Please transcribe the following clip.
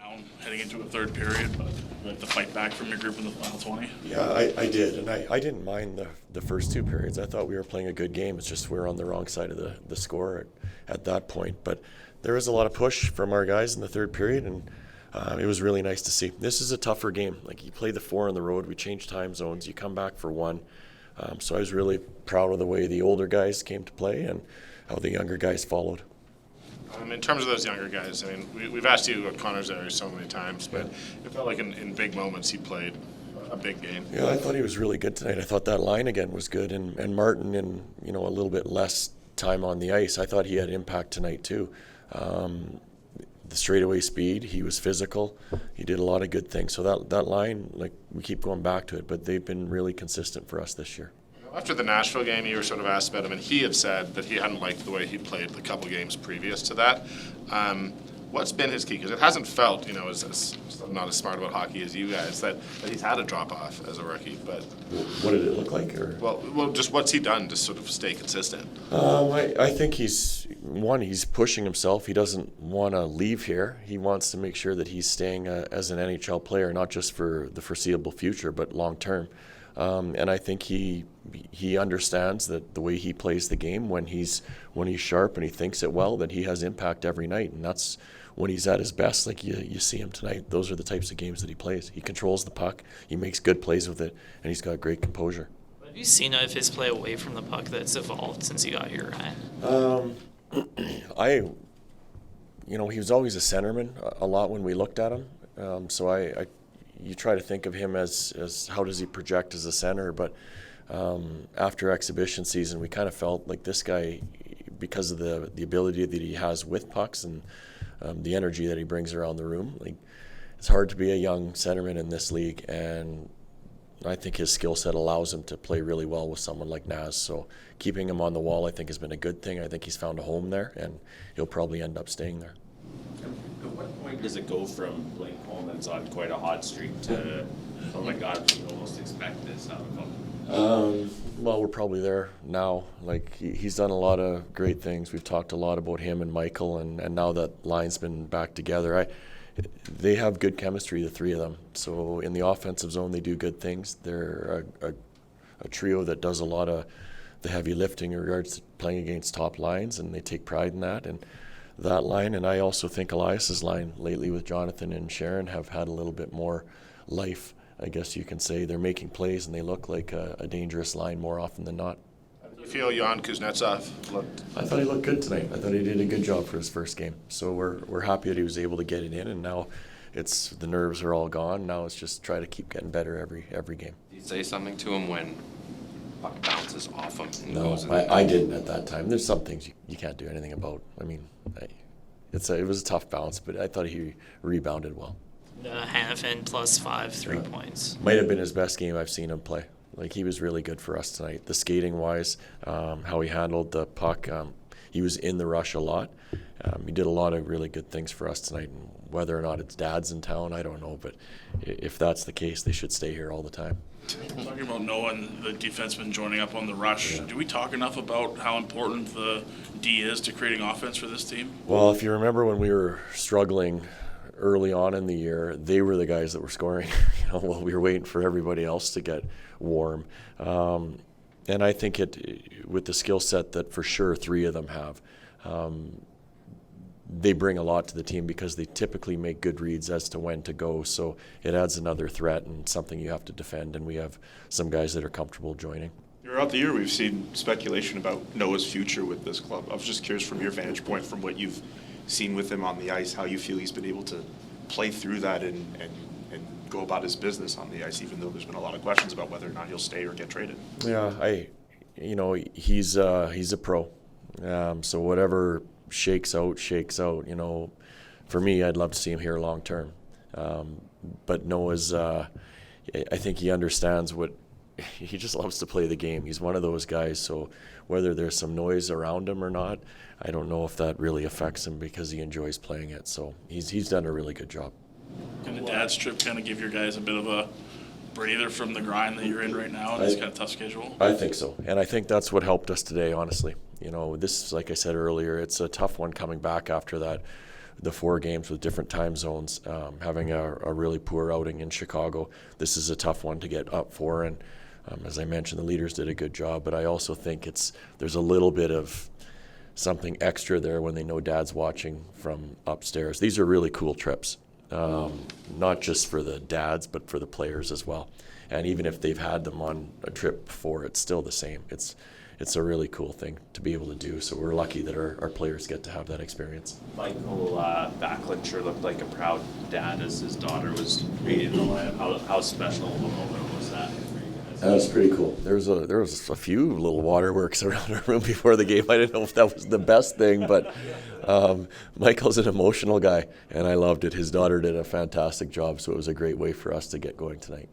down heading into a third period, but you have to fight back from your group in the final 20. Yeah, I did, and I didn't mind the first two periods. I thought we were playing a good game. It's just we were on the wrong side of the score at that point. But there was a lot of push from our guys in the third period, and it was really nice to see. This is a tougher game. Like, you play the 4 on the road, we change time zones, you come back for 1. So I was really proud of the way the older guys came to play and how the younger guys followed. In terms of those younger guys, I mean, we've asked you about Conor's area so many times, but it felt like in big moments he played a big game. Yeah, I thought he was really good tonight. I thought that line again was good, and Martin in a little bit less time on the ice, I thought he had impact tonight too. The straightaway speed, he was physical, he did a lot of good things. So that line, like, we keep going back to it, but they've been really consistent for us this year. After the Nashville game, you were sort of asked about him, and he had said that he hadn't liked the way he played the couple games previous to that. What's been his key? Because it hasn't felt, as not as smart about hockey as you guys, that he's had a drop-off as a rookie. But what did it look like? Or? Well, just what's he done to sort of stay consistent? I think he's pushing himself. He doesn't want to leave here. He wants to make sure that he's staying as an NHL player, not just for the foreseeable future, but long-term. And I think he understands that the way he plays the game, when he's sharp and he thinks it well, that he has impact every night, and that's when he's at his best. Like you see him tonight. Those are the types of games that he plays. He controls the puck, he makes good plays with it, and he's got great composure. What have you seen of his play away from the puck that's evolved since he got here, Ryan? He was always a centerman a lot when we looked at him. You try to think of him as how does he project as a center, but after exhibition season, we kind of felt like this guy, because of the ability that he has with pucks and the energy that he brings around the room, like, it's hard to be a young centerman in this league, and I think his skill set allows him to play really well with someone like Naz. So keeping him on the wall, I think, has been a good thing. I think he's found a home there, and he'll probably end up staying there. At what point does it go from Blake Coleman's on quite a hot streak to, oh my God, we almost expect this out of him? Well, we're probably there now. Like, he's done a lot of great things. We've talked a lot about him and Michael, and now that line's been back together, they have good chemistry, the three of them. So in the offensive zone, they do good things. They're a trio that does a lot of the heavy lifting in regards to playing against top lines, and they take pride in that. And that line, and I also think Elias's line lately with Jonathan and Sharon have had a little bit more life, I guess you can say. They're making plays, and they look like a dangerous line more often than not. You feel Jan Kuznetsov looked? I thought he looked good tonight. I thought he did a good job for his first game. So we're happy that he was able to get it in, and now the nerves are all gone. Now it's just try to keep getting better every game. Do you say something to him when puck bounces off him? And No, goes in I didn't at that time. There's some things you can't do anything about. I mean, it was a tough bounce, but I thought he rebounded well. Hanifin +5, 3 points. Might have been his best game I've seen him play. Like, he was really good for us tonight. The skating-wise, how he handled the puck, he was in the rush a lot. He did a lot of really good things for us tonight. And whether or not it's dad's in town, I don't know. But if that's the case, they should stay here all the time. Talking about Noah and the defenseman joining up on the rush, do we talk enough about how important the D is to creating offense for this team? Well, if you remember when we were struggling early on in the year, they were the guys that were scoring, while we were waiting for everybody else to get warm. And I think with the skill set that for sure three of them have, they bring a lot to the team because they typically make good reads as to when to go. So it adds another threat and something you have to defend, and we have some guys that are comfortable joining. Throughout the year, we've seen speculation about Noah's future with this club. I was just curious, from your vantage point, from what you've seen with him on the ice, how you feel he's been able to play through that and go about his business on the ice, even though there's been a lot of questions about whether or not he'll stay or get traded. Yeah, he's a pro. So whatever shakes out. For me, I'd love to see him here long term. But Noah's, I think he understands he just loves to play the game. He's one of those guys, so whether there's some noise around him or not, I don't know if that really affects him because he enjoys playing it. So he's done a really good job. Can the dad's trip kind of give your guys a bit of a breather from the grind that you're in right now in this kind of tough schedule? I think so, and I think that's what helped us today, honestly. This, like I said earlier, it's a tough one coming back after that the 4 games with different time zones, having a really poor outing in Chicago. This is a tough one to get up for, and as I mentioned, the leaders did a good job, but I also think there's a little bit of something extra there when they know Dad's watching from upstairs. These are really cool trips, not just for the dads, but for the players as well. And even if they've had them on a trip before, it's still the same. It's a really cool thing to be able to do, so we're lucky that our players get to have that experience. Michael Backman sure looked like a proud dad as his daughter was reading the lineup. How special of a moment was that for you guys? That was pretty cool. There was a few little waterworks around our room before the game. I didn't know if that was the best thing, but Michael's an emotional guy, and I loved it. His daughter did a fantastic job, so it was a great way for us to get going tonight.